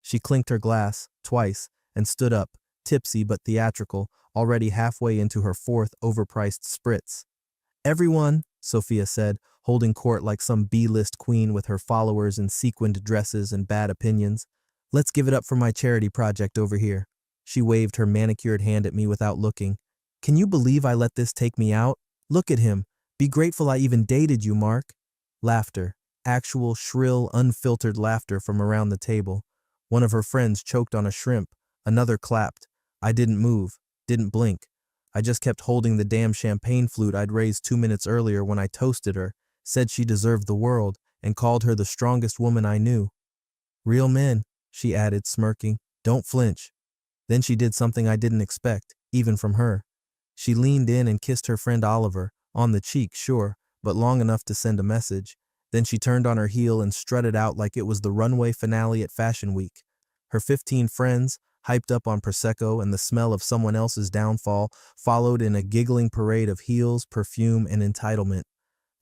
She clinked her glass, twice, and stood up, tipsy but theatrical, already halfway into her fourth overpriced spritz. "Everyone," Sophia said, holding court like some B-list queen with her followers in sequined dresses and bad opinions. "Let's give it up for my charity project over here." She waved her manicured hand at me without looking. "Can you believe I let this take me out? Look at him. Be grateful I even dated you, Mark." Laughter. Actual, shrill, unfiltered laughter from around the table. One of her friends choked on a shrimp. Another clapped. I didn't move, didn't blink. I just kept holding the damn champagne flute I'd raised 2 minutes earlier when I toasted her, said she deserved the world, and called her the strongest woman I knew. "Real men," she added, smirking. "Don't flinch." Then she did something I didn't expect, even from her. She leaned in and kissed her friend Oliver, on the cheek, sure, but long enough to send a message. Then she turned on her heel and strutted out like it was the runway finale at Fashion Week. Her 15 friends, hyped up on Prosecco and the smell of someone else's downfall, followed in a giggling parade of heels, perfume, and entitlement.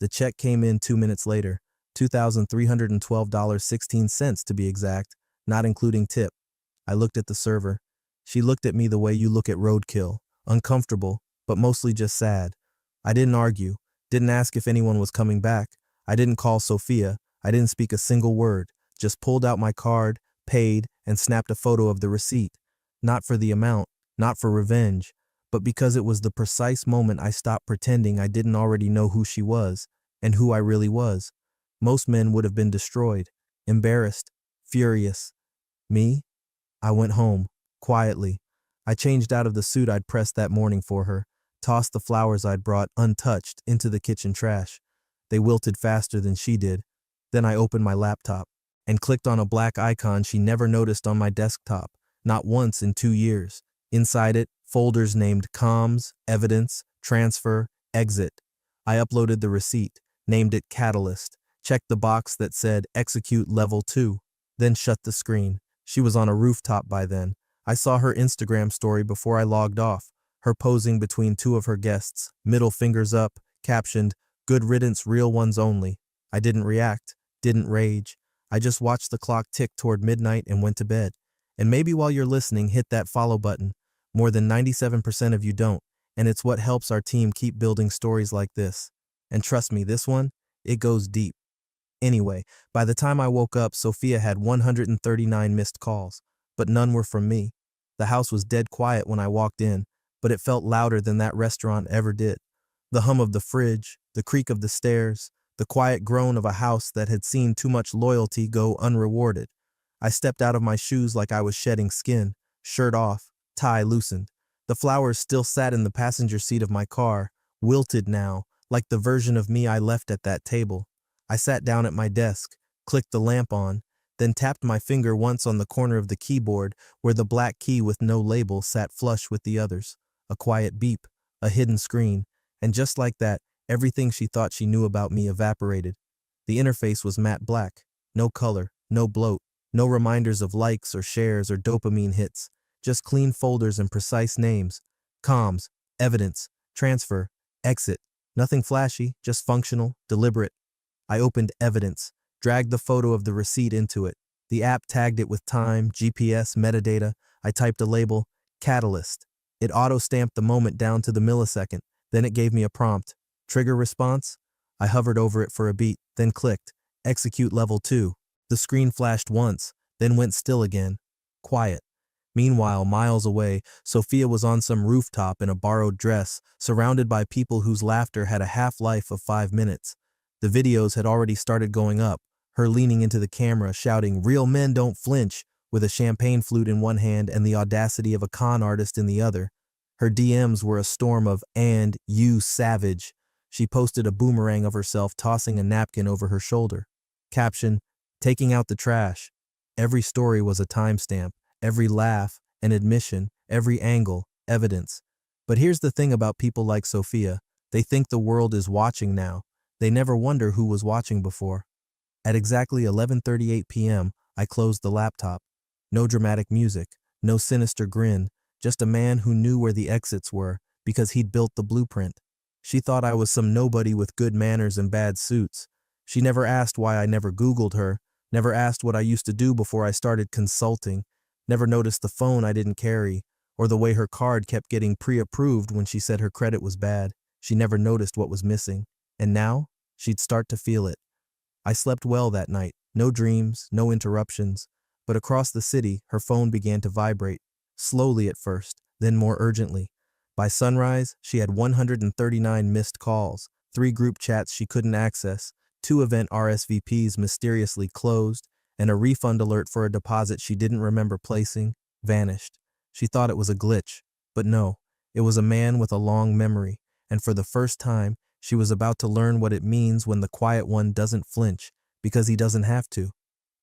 The check came in 2 minutes later, $2,312.16 to be exact, not including tip. I looked at the server. She looked at me the way you look at roadkill, uncomfortable, but mostly just sad. I didn't argue, didn't ask if anyone was coming back. I didn't call Sophia. I didn't speak a single word, just pulled out my card, paid, and snapped a photo of the receipt. Not for the amount, not for revenge, but because it was the precise moment I stopped pretending I didn't already know who she was, and who I really was. Most men would have been destroyed, embarrassed, furious. Me? I went home, quietly. I changed out of the suit I'd pressed that morning for her, tossed the flowers I'd brought, untouched, into the kitchen trash. They wilted faster than she did. Then I opened my laptop and clicked on a black icon she never noticed on my desktop, not once in 2 years. Inside it, folders named comms, evidence, transfer, exit. I uploaded the receipt, named it Catalyst, checked the box that said execute level 2, then shut the screen. She was on a rooftop by then. I saw her Instagram story before I logged off, her posing between two of her guests, middle fingers up, captioned, "Good riddance, real ones only." I didn't react, didn't rage. I just watched the clock tick toward midnight and went to bed. And maybe while you're listening, hit that follow button. More than 97% of you don't, and it's what helps our team keep building stories like this. And trust me, this one, it goes deep. Anyway, by the time I woke up, Sophia had 139 missed calls, but none were from me. The house was dead quiet when I walked in, but it felt louder than that restaurant ever did. The hum of the fridge, the creak of the stairs, the quiet groan of a house that had seen too much loyalty go unrewarded. I stepped out of my shoes like I was shedding skin, shirt off, tie loosened. The flowers still sat in the passenger seat of my car, wilted now, like the version of me I left at that table. I sat down at my desk, clicked the lamp on, then tapped my finger once on the corner of the keyboard where the black key with no label sat flush with the others. A quiet beep, a hidden screen, and just like that, everything she thought she knew about me evaporated. The interface was matte black, no color, no bloat, no reminders of likes or shares or dopamine hits, just clean folders and precise names. Comms, evidence, transfer, exit. Nothing flashy, just functional, deliberate. I opened evidence, dragged the photo of the receipt into it. The app tagged it with time, GPS, metadata. I typed a label, Catalyst. It auto-stamped the moment down to the millisecond. Then it gave me a prompt. Trigger response? I hovered over it for a beat, then clicked. Execute level 2. The screen flashed once, then went still again. Quiet. Meanwhile, miles away, Sophia was on some rooftop in a borrowed dress, surrounded by people whose laughter had a half-life of 5 minutes. The videos had already started going up, her leaning into the camera, shouting, "Real men don't flinch," with a champagne flute in one hand and the audacity of a con artist in the other. Her DMs were a storm of, "And, you savage." She posted a boomerang of herself tossing a napkin over her shoulder. Caption, "Taking out the trash." Every story was a timestamp, every laugh, an admission, every angle, evidence. But here's the thing about people like Sophia. They think the world is watching now. They never wonder who was watching before. At exactly 11:38 p.m., I closed the laptop. No dramatic music, no sinister grin, just a man who knew where the exits were because he'd built the blueprint. She thought I was some nobody with good manners and bad suits. She never asked why I never Googled her, Never asked what I used to do before I started consulting. Never noticed the phone I didn't carry, or the way her card kept getting pre-approved when she said her credit was bad. She never noticed what was missing. And now, she'd start to feel it. I slept well that night. No dreams, no interruptions. But across the city, her phone began to vibrate. Slowly at first, then more urgently. By sunrise, she had 139 missed calls, 3 group chats she couldn't access, 2 event RSVPs mysteriously closed, and a refund alert for a deposit she didn't remember placing vanished. She thought it was a glitch, but no, it was a man with a long memory, and for the first time, she was about to learn what it means when the quiet one doesn't flinch, because he doesn't have to.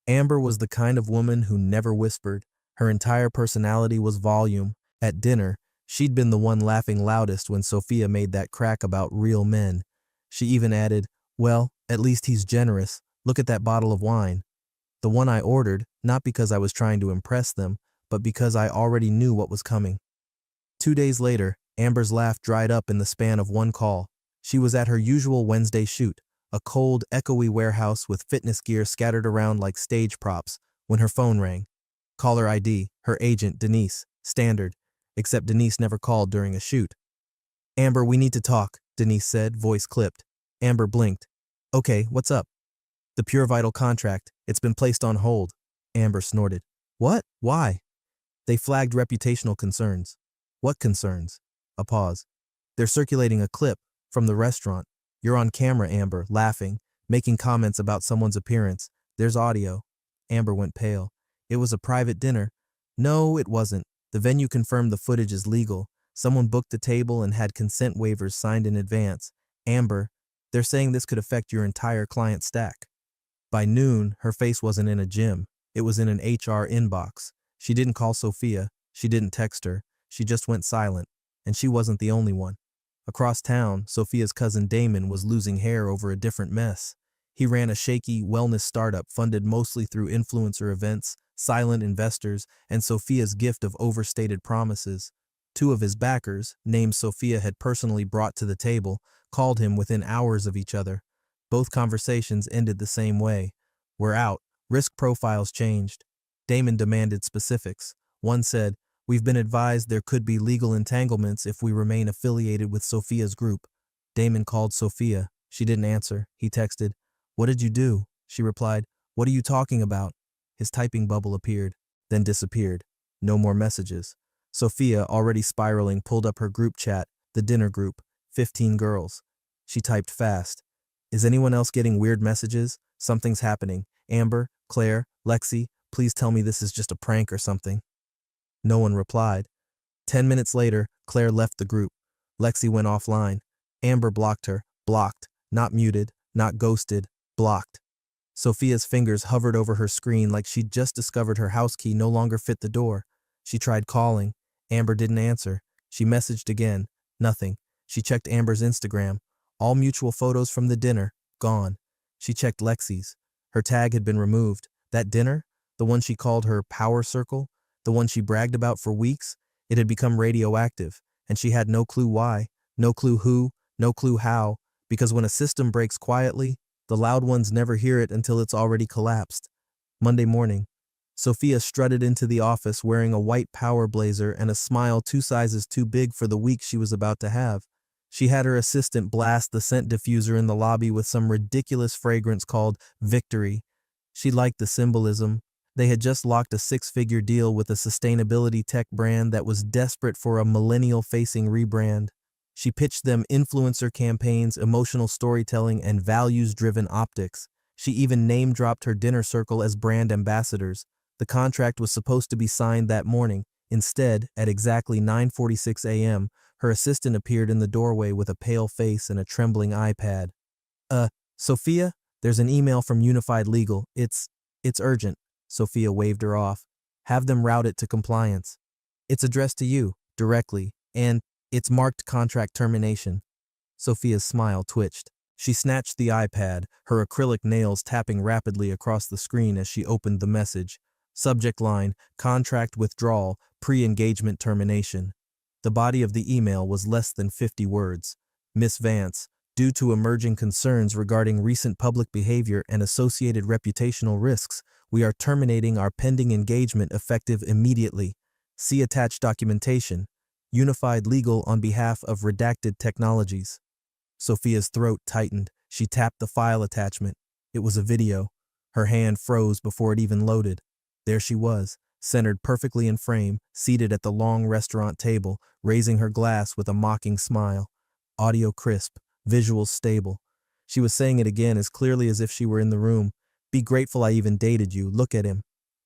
Amber was the kind of woman who never whispered. Her entire personality was volume. At dinner, she'd been the one laughing loudest when Sophia made that crack about real men. She even added, "Well, at least he's generous. Look at that bottle of wine." The one I ordered, not because I was trying to impress them, but because I already knew what was coming. 2 days later, Amber's laugh dried up in the span of one call. She was at her usual Wednesday shoot, a cold, echoey warehouse with fitness gear scattered around like stage props, when her phone rang. Caller ID, her agent, Denise, standard, except Denise never called during a shoot. "Amber, we need to talk," Denise said, voice clipped. Amber blinked. "Okay, what's up?" "The Pure Vital contract. It's been placed on hold." Amber snorted. "What? Why?" "They flagged reputational concerns." "What concerns?" A pause. "They're circulating a clip from the restaurant. You're on camera, Amber, laughing, making comments about someone's appearance. There's audio." Amber went pale. "It was a private dinner." "No, it wasn't. The venue confirmed the footage is legal. Someone booked the table and had consent waivers signed in advance." "Amber, they're saying this could affect your entire client stack." By noon, her face wasn't in a gym. It was in an HR inbox. She didn't call Sophia. She didn't text her. She just went silent. And she wasn't the only one. Across town, Sophia's cousin Damon was losing hair over a different mess. He ran a shaky wellness startup funded mostly through influencer events, silent investors, and Sophia's gift of overstated promises. 2 of his backers, names Sophia had personally brought to the table, called him within hours of each other. Both conversations ended the same way. "We're out. Risk profiles changed." Damon demanded specifics. One said, "We've been advised there could be legal entanglements if we remain affiliated with Sophia's group." Damon called Sophia. She didn't answer. He texted, "What did you do?" She replied, "What are you talking about?" His typing bubble appeared, then disappeared. No more messages. Sophia, already spiraling, pulled up her group chat, the dinner group, 15 girls. She typed fast. "Is anyone else getting weird messages? Something's happening. Amber, Claire, Lexi, please tell me this is just a prank or something." No one replied. 10 minutes later, Claire left the group. Lexi went offline. Amber blocked her. Blocked. Not muted. Not ghosted. Blocked. Sophia's fingers hovered over her screen like she'd just discovered her house key no longer fit the door. She tried calling. Amber didn't answer. She messaged again. Nothing. She checked Amber's Instagram. All mutual photos from the dinner. Gone. She checked Lexi's. Her tag had been removed. That dinner? The one she called her power circle? The one she bragged about for weeks? It had become radioactive, and she had no clue why, no clue who, no clue how, because when a system breaks quietly, the loud ones never hear it until it's already collapsed. Monday morning, Sophia strutted into the office wearing a white power blazer and a smile 2 sizes too big for the week she was about to have. She had her assistant blast the scent diffuser in the lobby with some ridiculous fragrance called Victory. She liked the symbolism. They had just locked a 6-figure deal with a sustainability tech brand that was desperate for a millennial-facing rebrand. She pitched them influencer campaigns, emotional storytelling, and values-driven optics. She even name-dropped her dinner circle as brand ambassadors. The contract was supposed to be signed that morning. Instead, at exactly 9:46 a.m., her assistant appeared in the doorway with a pale face and a trembling iPad. Sophia, there's an email from Unified Legal. It's urgent." Sophia waved her off. "Have them route it to compliance. It's addressed to you, directly, and it's marked contract termination." Sophia's smile twitched. She snatched the iPad, her acrylic nails tapping rapidly across the screen as she opened the message. Subject line, contract withdrawal, pre-engagement termination. The body of the email was less than 50 words. "Miss Vance, Due to emerging concerns regarding recent public behavior and associated reputational risks, we are terminating our pending engagement effective immediately. See attached documentation. Unified Legal on behalf of Redacted Technologies. Sophia's throat tightened. She tapped the file attachment. It was a video. Her hand froze before it even loaded. There she was, centered perfectly in frame, seated at the long restaurant table, raising her glass with a mocking smile. Audio crisp, visuals stable. She was saying it again as clearly as if she were in the room. Be grateful I even dated you. Look at him.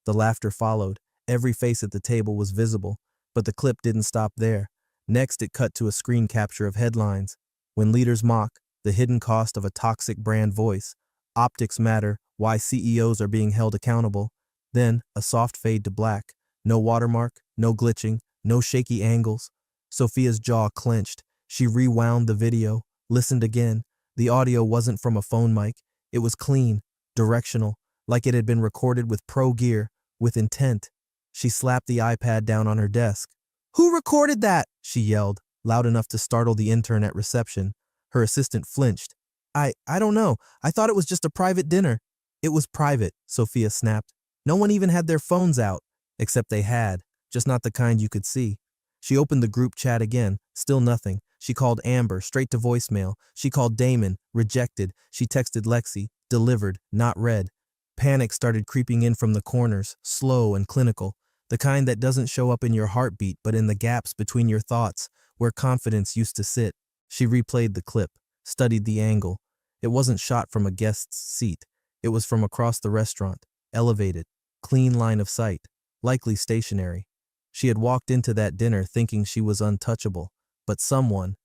The laughter followed. Every face at the table was visible, but the clip didn't stop there. Next, it cut to a screen capture of headlines. When leaders mock, the hidden cost of a toxic brand voice. Optics matter, why CEOs are being held accountable. Then, a soft fade to black. No watermark, no glitching, no shaky angles. Sophia's jaw clenched. She rewound the video, listened again. The audio wasn't from a phone mic. It was clean, directional, like it had been recorded with pro gear, with intent. She slapped the iPad down on her desk. "Who recorded that?" she yelled, loud enough to startle the intern at reception. Her assistant flinched. I don't know. I thought it was just a private dinner." "It was private," Sophia snapped. "No one even had their phones out." Except they had, just not the kind you could see. She opened the group chat again, still nothing. She called Amber, straight to voicemail. She called Damon, rejected. She texted Lexi, delivered, not read. Panic started creeping in from the corners, slow and clinical. The kind that doesn't show up in your heartbeat but in the gaps between your thoughts, where confidence used to sit. She replayed the clip, studied the angle. It wasn't shot from a guest's seat. It was from across the restaurant, elevated, clean line of sight, likely stationary. She had walked into that dinner thinking she was untouchable, but someone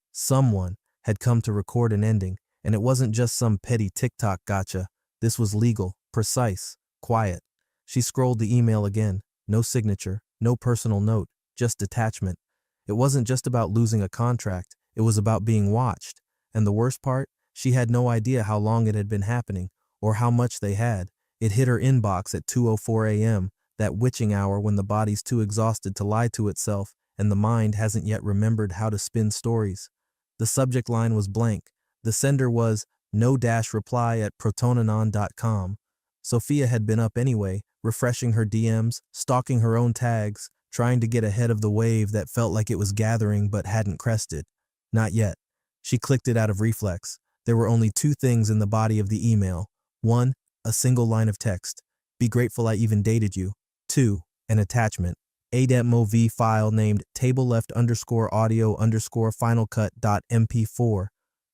had come to record an ending, and it wasn't just some petty TikTok gotcha. This was legal, precise, quiet. She scrolled the email again. No signature, no personal note, just detachment. It wasn't just about losing a contract, it was about being watched. And the worst part, she had no idea how long it had been happening, or how much they had. It hit her inbox at 2:04 a.m., that witching hour when the body's too exhausted to lie to itself, and the mind hasn't yet remembered how to spin stories. The subject line was blank. The sender was no-reply@protonanon.com. Sophia had been up anyway, refreshing her DMs, stalking her own tags, trying to get ahead of the wave that felt like it was gathering but hadn't crested. Not yet. She clicked it out of reflex. There were only two things in the body of the email. One, a single line of text. Be grateful I even dated you. Two, an attachment. A.mov file named table-left_audio_finalcut.mp4.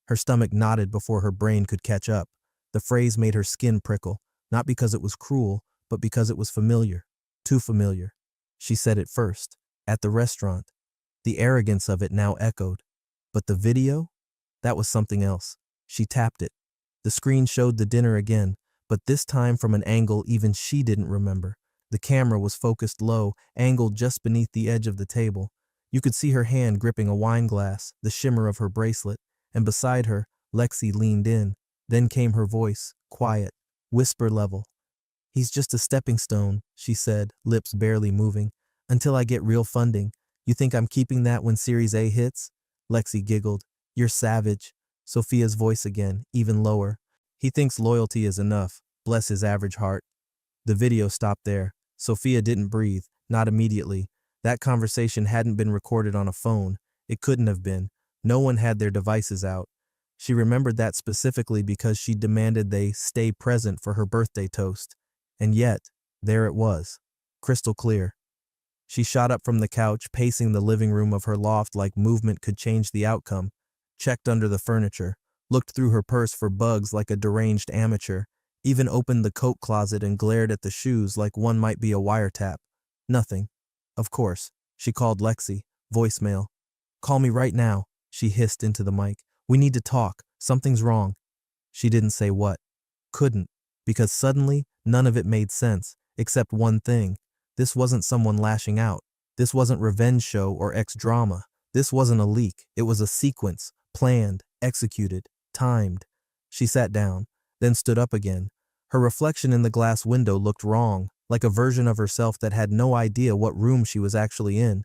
Her stomach knotted before her brain could catch up. The phrase made her skin prickle, not because it was cruel, but because it was familiar. Too familiar. She said it first, at the restaurant. The arrogance of it now echoed. But the video? That was something else. She tapped it. The screen showed the dinner again, but this time from an angle even she didn't remember. The camera was focused low, angled just beneath the edge of the table. You could see her hand gripping a wine glass, the shimmer of her bracelet, and beside her, Lexi leaned in. Then came her voice, quiet, whisper level. "He's just a stepping stone," she said, lips barely moving, "until I get real funding. You think I'm keeping that when Series A hits?" Lexi giggled. "You're savage." Sophia's voice again, even lower. "He thinks loyalty is enough. Bless his average heart." The video stopped there. Sophia didn't breathe, not immediately. That conversation hadn't been recorded on a phone. It couldn't have been. No one had their devices out. She remembered that specifically because she demanded they stay present for her birthday toast. And yet, there it was, crystal clear. She shot up from the couch, pacing the living room of her loft like movement could change the outcome, checked under the furniture, looked through her purse for bugs like a deranged amateur, even opened the coat closet and glared at the shoes like one might be a wiretap. Nothing. Of course. She called Lexi. Voicemail. "Call me right now," she hissed into the mic. "We need to talk. Something's wrong." She didn't say what. Couldn't. Because suddenly, none of it made sense, except one thing. This wasn't someone lashing out. This wasn't revenge show or ex-drama. This wasn't a leak. It was a sequence, planned, executed, timed. She sat down, then stood up again. Her reflection in the glass window looked wrong, like a version of herself that had no idea what room she was actually in.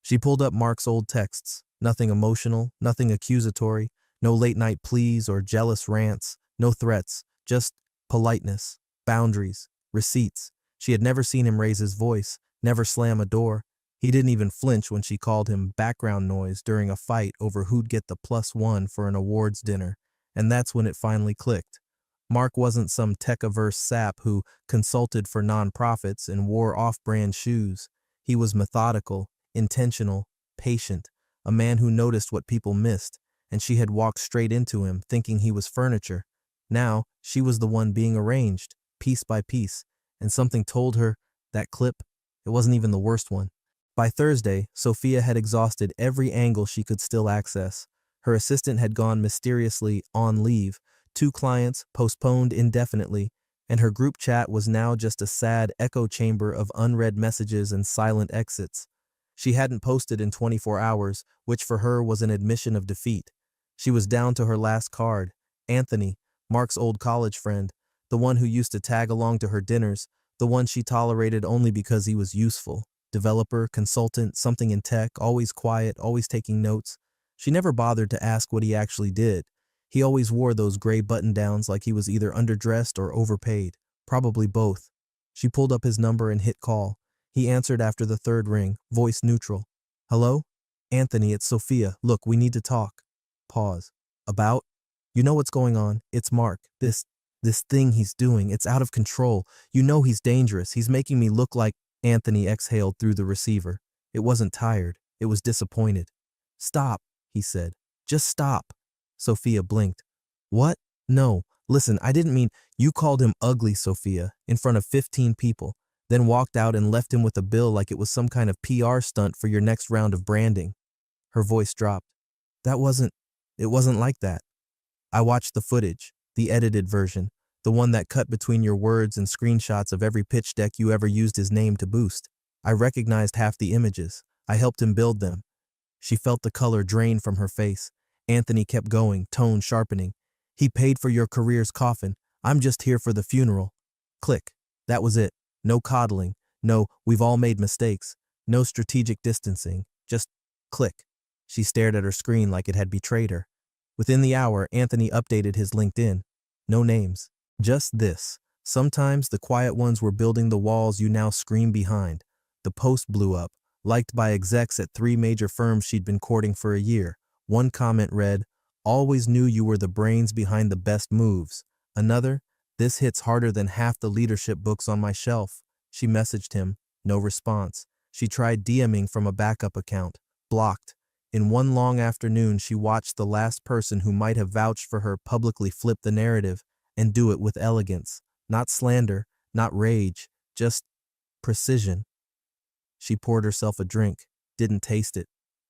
She pulled up Mark's old texts. Nothing emotional, nothing accusatory, No late night pleas or jealous rants, no threats, just politeness, boundaries, receipts. She had never seen him raise his voice, never slam a door. He didn't even flinch when she called him background noise during a fight over who'd get the +1 for an awards dinner. And that's when it finally clicked. Mark wasn't some tech-averse sap who consulted for nonprofits and wore off-brand shoes. He was methodical, intentional, patient, a man who noticed what people missed, and she had walked straight into him, thinking he was furniture. Now, she was the one being arranged, piece by piece, and something told her that clip, it wasn't even the worst one. By Thursday, Sophia had exhausted every angle she could still access. Her assistant had gone mysteriously on leave, 2 clients postponed indefinitely, and her group chat was now just a sad echo chamber of unread messages and silent exits. She hadn't posted in 24 hours, which for her was an admission of defeat. She was down to her last card. Anthony, Mark's old college friend, the one who used to tag along to her dinners, the one she tolerated only because he was useful. Developer, consultant, something in tech, always quiet, always taking notes. She never bothered to ask what he actually did. He always wore those gray button-downs like he was either underdressed or overpaid, probably both. She pulled up his number and hit call. He answered after the 3rd ring, voice neutral. Hello? Anthony, it's Sophia. Look, we need to talk. Pause. About? You know what's going on. It's Mark. This thing he's doing, it's out of control. You know he's dangerous. He's making me look like... Anthony exhaled through the receiver. It wasn't tired. It was disappointed. Stop, he said. Just stop. Sophia blinked. What? No. Listen, I didn't mean... You called him ugly, Sophia, in front of 15 people, then walked out and left him with a bill like it was some kind of PR stunt for your next round of branding. Her voice dropped. It wasn't like that. I watched the footage, the edited version, the one that cut between your words and screenshots of every pitch deck you ever used his name to boost. I recognized half the images. I helped him build them. She felt the color drain from her face. Anthony kept going, tone sharpening. He paid for your career's coffin. I'm just here for the funeral. Click. That was it. No coddling. No, we've all made mistakes. No strategic distancing. Just click. She stared at her screen like it had betrayed her. Within the hour, Anthony updated his LinkedIn. No names. Just this. Sometimes the quiet ones were building the walls you now scream behind. The post blew up, liked by execs at 3 major firms she'd been courting for a year. One comment read, "Always knew you were the brains behind the best moves." Another, "This hits harder than half the leadership books on my shelf." She messaged him. No response. She tried DMing from a backup account. Blocked. In one long afternoon, she watched the last person who might have vouched for her publicly flip the narrative and do it with elegance. Not slander, not rage, just precision. She poured herself a drink, didn't taste it.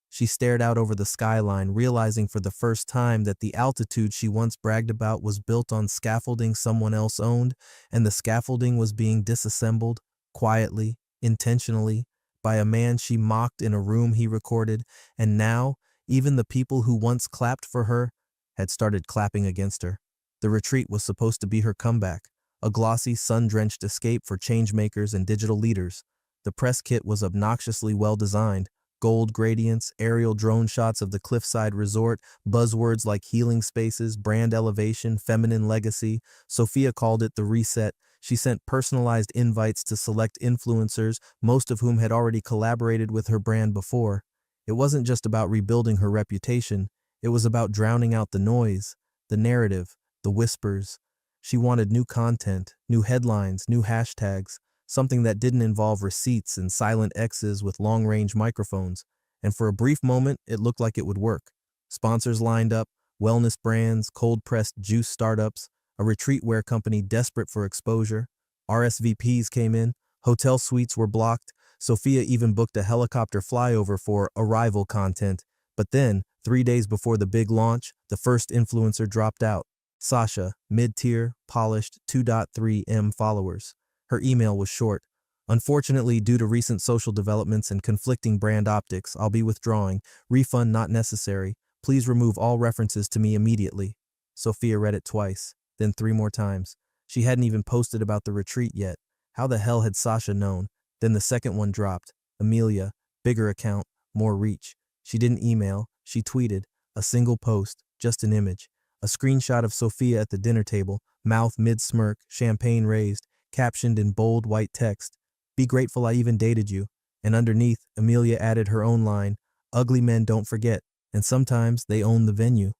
She stared out over the skyline, realizing for the first time that the altitude she once bragged about was built on scaffolding someone else owned, and the scaffolding was being disassembled, quietly, intentionally, by a man she mocked in a room he recorded, and now, even the people who once clapped for her had started clapping against her. The retreat was supposed to be her comeback, a glossy, sun-drenched escape for changemakers and digital leaders. The press kit was obnoxiously well-designed, gold gradients, aerial drone shots of the cliffside resort, buzzwords like healing spaces, brand elevation, feminine legacy. Sophia called it the reset. She sent personalized invites to select influencers, most of whom had already collaborated with her brand before. It wasn't just about rebuilding her reputation. It was about drowning out the noise, the narrative, the whispers. She wanted new content, new headlines, new hashtags, something that didn't involve receipts and silent X's with long-range microphones. And for a brief moment, it looked like it would work. Sponsors lined up, wellness brands, cold-pressed juice startups, a retreat wear company desperate for exposure. RSVPs came in, hotel suites were blocked. Sophia even booked a helicopter flyover for arrival content. But then, 3 days before the big launch, the first influencer dropped out. Sasha, mid-tier, polished, 2.3 M followers. Her email was short. Unfortunately, due to recent social developments and conflicting brand optics, I'll be withdrawing. Refund not necessary. Please remove all references to me immediately. Sophia read it twice, then 3 more times. She hadn't even posted about the retreat yet. How the hell had Sasha known? Then the second one dropped. Amelia, bigger account, more reach. She didn't email, she tweeted. A single post, just an image. A screenshot of Sophia at the dinner table, mouth mid-smirk, champagne raised, captioned in bold white text, "Be grateful I even dated you." And underneath, Amelia added her own line, "Ugly men don't forget, and sometimes they own the venue."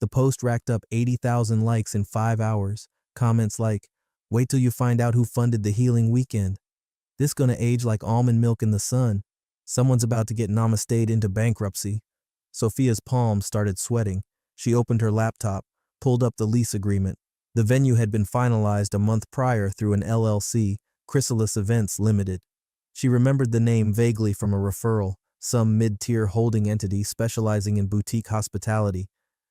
The post racked up 80,000 likes in 5 hours. Comments like, "Wait till you find out who funded the healing weekend. This gonna age like almond milk in the sun. Someone's about to get namaste'd into bankruptcy." Sophia's palms started sweating. She opened her laptop, pulled up the lease agreement. The venue had been finalized a month prior through an LLC, Chrysalis Events Limited. She remembered the name vaguely from a referral, some mid-tier holding entity specializing in boutique hospitality.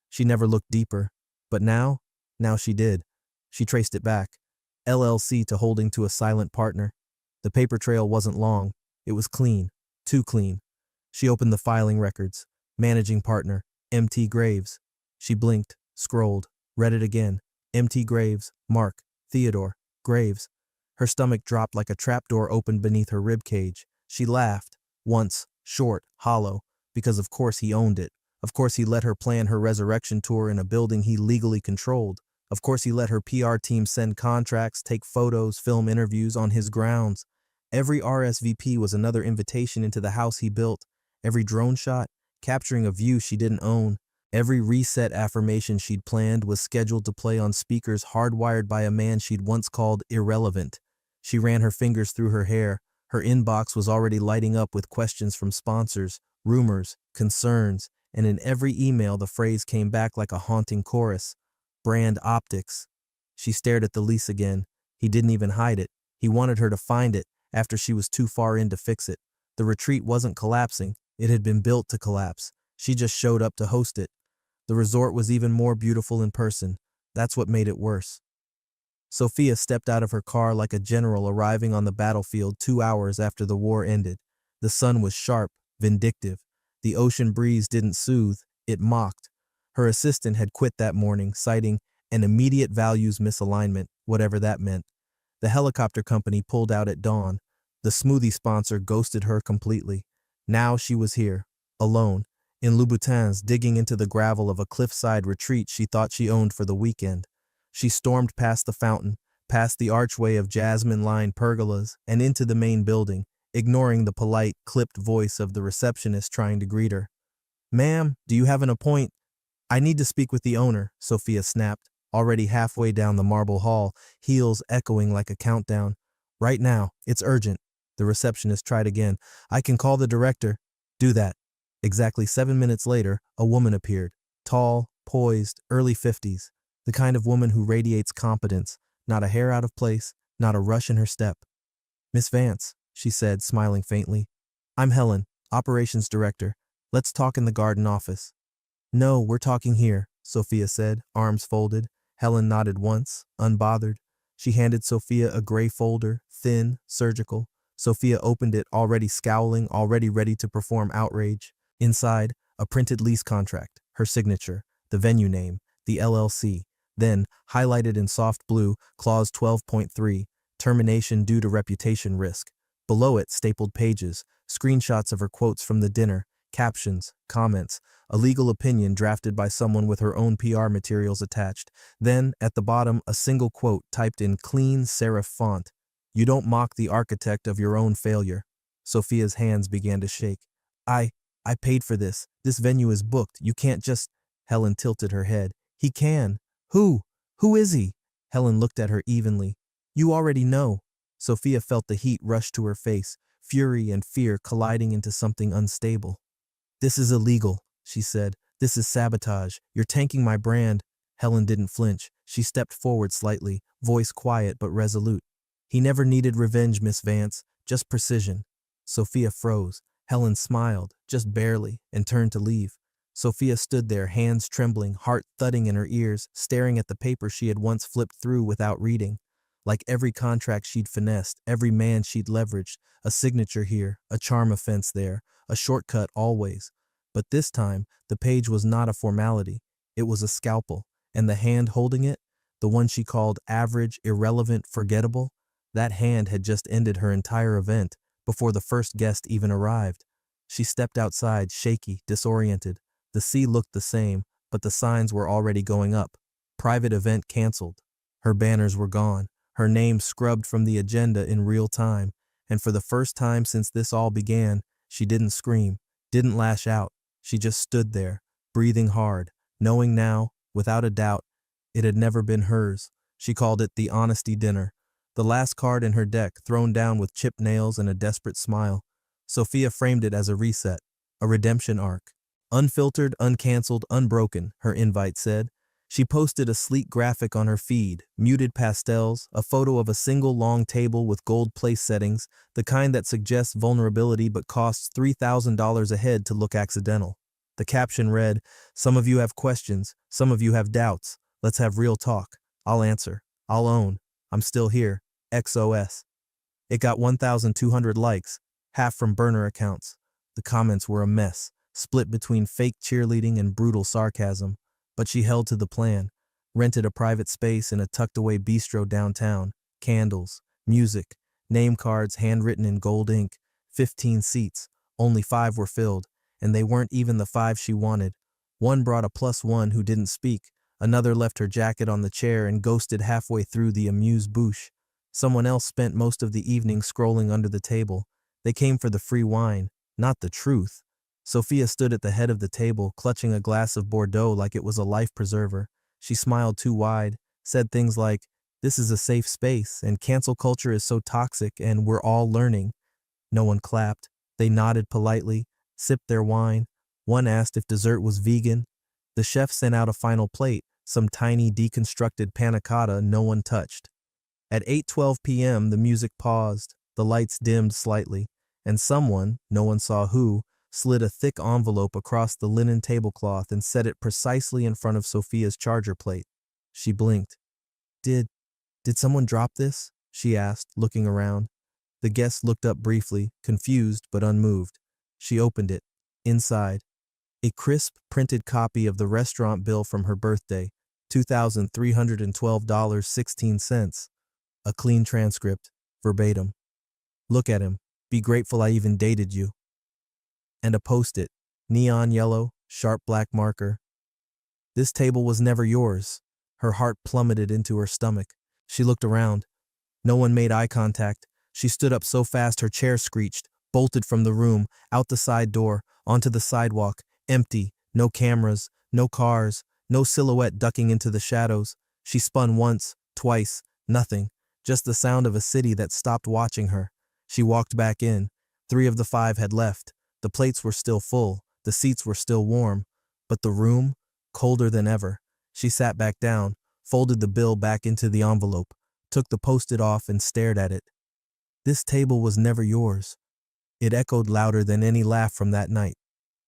She never looked deeper. But now she did. She traced it back. LLC to holding to a silent partner. The paper trail wasn't long. It was clean. Too clean. She opened the filing records. Managing partner, M.T. Graves. She blinked, scrolled, read it again. M.T. Graves, Mark, Theodore, Graves. Her stomach dropped like a trapdoor opened beneath her ribcage. She laughed, once, short, hollow, because of course he owned it. Of course he let her plan her resurrection tour in a building he legally controlled. Of course he let her PR team send contracts, take photos, film interviews on his grounds. Every RSVP was another invitation into the house he built. Every drone shot, capturing a view she didn't own. Every reset affirmation she'd planned was scheduled to play on speakers hardwired by a man she'd once called irrelevant. She ran her fingers through her hair. Her inbox was already lighting up with questions from sponsors, rumors, concerns, and in every email the phrase came back like a haunting chorus. Brand optics. She stared at the lease again. He didn't even hide it. He wanted her to find it after she was too far in to fix it. The retreat wasn't collapsing. It had been built to collapse. She just showed up to host it. The resort was even more beautiful in person. That's what made it worse. Sophia stepped out of her car like a general arriving on the battlefield 2 hours after the war ended. The sun was sharp, vindictive. The ocean breeze didn't soothe, it mocked. Her assistant had quit that morning, citing an immediate values misalignment, whatever that meant. The helicopter company pulled out at dawn. The smoothie sponsor ghosted her completely. Now she was here, alone, in Louboutins, digging into the gravel of a cliffside retreat she thought she owned for the weekend. She stormed past the fountain, past the archway of jasmine-lined pergolas, and into the main building, ignoring the polite, clipped voice of the receptionist trying to greet her. "Ma'am, do you have an appointment?" "I need to speak with the owner," Sophia snapped, already halfway down the marble hall, heels echoing like a countdown. "Right now, it's urgent." The receptionist tried again. "I can call the director." "Do that." Exactly 7 minutes later, a woman appeared. Tall, poised, early 50s. The kind of woman who radiates competence, not a hair out of place, not a rush in her step. "Miss Vance," she said, smiling faintly. "I'm Helen, operations director. Let's talk in the garden office." "No, we're talking here," Sophia said, arms folded. Helen nodded once, unbothered. She handed Sophia a gray folder, thin, surgical. Sophia opened it, already scowling, already ready to perform outrage. Inside, a printed lease contract, her signature, the venue name, the LLC. Then, highlighted in soft blue, clause 12.3, termination due to reputation risk. Below it, stapled pages, screenshots of her quotes from the dinner, captions, comments, a legal opinion drafted by someone with her own PR materials attached. Then, at the bottom, a single quote typed in clean serif font. "You don't mock the architect of your own failure." Sophia's hands began to shake. I paid for this. This venue is booked. You can't just..." Helen tilted her head. "He can." "Who? Who is he?" Helen looked at her evenly. "You already know." Sophia felt the heat rush to her face, fury and fear colliding into something unstable. "This is illegal," she said. "This is sabotage. You're tanking my brand." Helen didn't flinch. She stepped forward slightly, voice quiet but resolute. "He never needed revenge, Miss Vance, just precision." Sophia froze. Helen smiled, just barely, and turned to leave. Sophia stood there, hands trembling, heart thudding in her ears, staring at the paper she had once flipped through without reading. Like every contract she'd finessed, every man she'd leveraged, a signature here, a charm offense there, a shortcut always. But this time, the page was not a formality. It was a scalpel, and the hand holding it, the one she called average, irrelevant, forgettable, that hand had just ended her entire event before the first guest even arrived. She stepped outside, shaky, disoriented. The sea looked the same, but the signs were already going up. Private event canceled. Her banners were gone, her name scrubbed from the agenda in real time, and for the first time since this all began, she didn't scream, didn't lash out. She just stood there, breathing hard, knowing now, without a doubt, it had never been hers. She called it the honesty dinner. The last card in her deck, thrown down with chipped nails and a desperate smile. Sophia framed it as a reset, a redemption arc. Unfiltered, uncanceled, unbroken, her invite said. She posted a sleek graphic on her feed, muted pastels, a photo of a single long table with gold place settings, the kind that suggests vulnerability but costs $3,000 a head to look accidental. The caption read, "Some of you have questions, some of you have doubts. Let's have real talk. I'll answer. I'll own. I'm still here. XOS." It got 1,200 likes, half from burner accounts. The comments were a mess, split between fake cheerleading and brutal sarcasm. But she held to the plan, rented a private space in a tucked-away bistro downtown, candles, music, name cards handwritten in gold ink, 15 seats, only 5 were filled, and they weren't even the 5 she wanted. One brought a +1 who didn't speak, another left her jacket on the chair and ghosted halfway through the amuse-bouche. Someone else spent most of the evening scrolling under the table. They came for the free wine, not the truth. Sophia stood at the head of the table, clutching a glass of Bordeaux like it was a life preserver. She smiled too wide, said things like, "This is a safe space, and cancel culture is so toxic, and we're all learning." No one clapped. They nodded politely, sipped their wine. One asked if dessert was vegan. The chef sent out a final plate, some tiny deconstructed panna cotta no one touched. At 8:12 p.m., the music paused, the lights dimmed slightly, and someone, no one saw who, slid a thick envelope across the linen tablecloth and set it precisely in front of Sophia's charger plate. She blinked. Did someone drop this?" she asked, looking around. The guest looked up briefly, confused but unmoved. She opened it. Inside, a crisp, printed copy of the restaurant bill from her birthday, $2,312.16. A clean transcript, verbatim. "Look at him. Be grateful I even dated you." And a post-it, neon yellow, sharp black marker. "This table was never yours." Her heart plummeted into her stomach. She looked around. No one made eye contact. She stood up so fast her chair screeched, bolted from the room, out the side door, onto the sidewalk, empty, no cameras, no cars, no silhouette ducking into the shadows. She spun once, twice, nothing, just the sound of a city that stopped watching her. She walked back in. 3 of the 5 had left. The plates were still full, the seats were still warm, but the room, colder than ever. She sat back down, folded the bill back into the envelope, took the post-it off and stared at it. "This table was never yours." It echoed louder than any laugh from that night,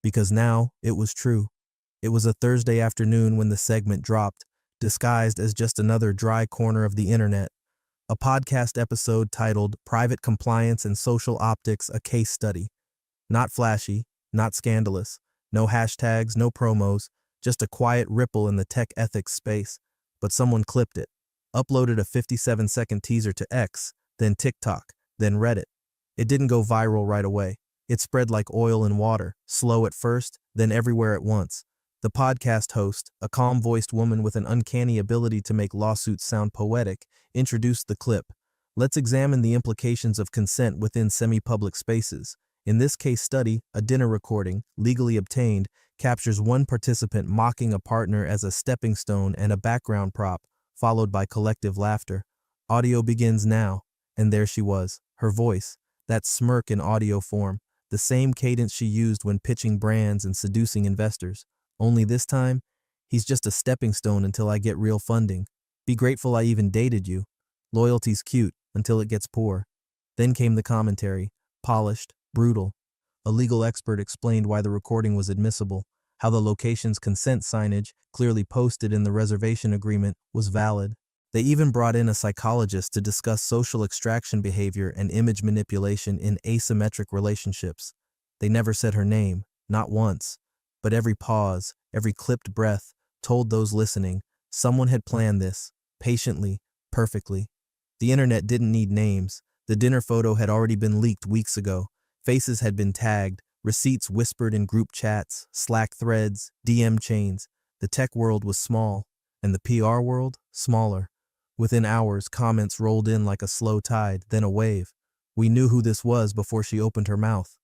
because now it was true. It was a Thursday afternoon when the segment dropped, disguised as just another dry corner of the internet. A podcast episode titled "Private Compliance and Social Optics, a Case Study." Not flashy, not scandalous, no hashtags, no promos, just a quiet ripple in the tech ethics space. But someone clipped it, uploaded a 57-second teaser to X, then TikTok, then Reddit. It didn't go viral right away. It spread like oil in water, slow at first, then everywhere at once. The podcast host, a calm-voiced woman with an uncanny ability to make lawsuits sound poetic, introduced the clip. "Let's examine the implications of consent within semi-public spaces." In this case study, a dinner recording, legally obtained, captures one participant mocking a partner as a stepping stone and a background prop, followed by collective laughter. Audio begins now, and there she was, her voice, that smirk in audio form, the same cadence she used when pitching brands and seducing investors. Only this time, "He's just a stepping stone until I get real funding. Be grateful I even dated you. Loyalty's cute until it gets poor." Then came the commentary, polished, brutal. A legal expert explained why the recording was admissible, how the location's consent signage, clearly posted in the reservation agreement, was valid. They even brought in a psychologist to discuss social extraction behavior and image manipulation in asymmetric relationships. They never said her name, not once, but every pause, every clipped breath, told those listening, someone had planned this, patiently, perfectly. The internet didn't need names. The dinner photo had already been leaked weeks ago. Faces had been tagged, receipts whispered in group chats, Slack threads, DM chains. The tech world was small, and the PR world, smaller. Within hours, comments rolled in like a slow tide, then a wave. We knew who this was before she opened her mouth.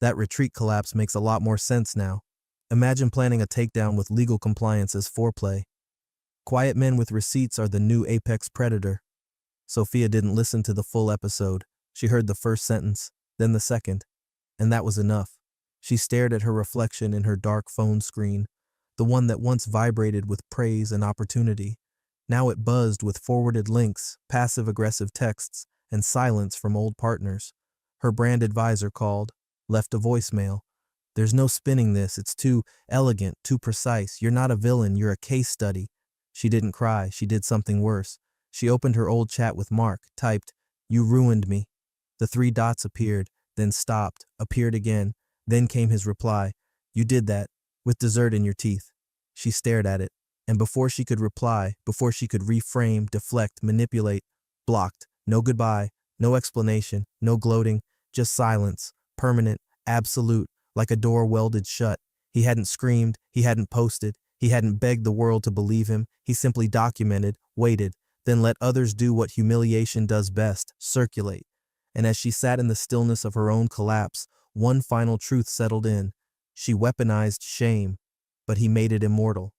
That retreat collapse makes a lot more sense now. Imagine planning a takedown with legal compliance as foreplay. Quiet men with receipts are the new apex predator. Sophia didn't listen to the full episode. She heard the first sentence, then the second, and that was enough. She stared at her reflection in her dark phone screen, the one that once vibrated with praise and opportunity. Now it buzzed with forwarded links, passive-aggressive texts, and silence from old partners. Her brand advisor called, left a voicemail. There's no spinning this, it's too elegant, too precise. You're not a villain, you're a case study. She didn't cry, she did something worse. She opened her old chat with Mark, typed, "You ruined me." The 3 dots appeared, then stopped, appeared again. Then came his reply, "You did that, with dessert in your teeth." She stared at it, and before she could reply, before she could reframe, deflect, manipulate, blocked. No goodbye, no explanation, no gloating, just silence, permanent, absolute, like a door welded shut. He hadn't screamed, he hadn't posted, he hadn't begged the world to believe him. He simply documented, waited, then let others do what humiliation does best, circulate. And as she sat in the stillness of her own collapse, one final truth settled in. She weaponized shame, but he made it immortal.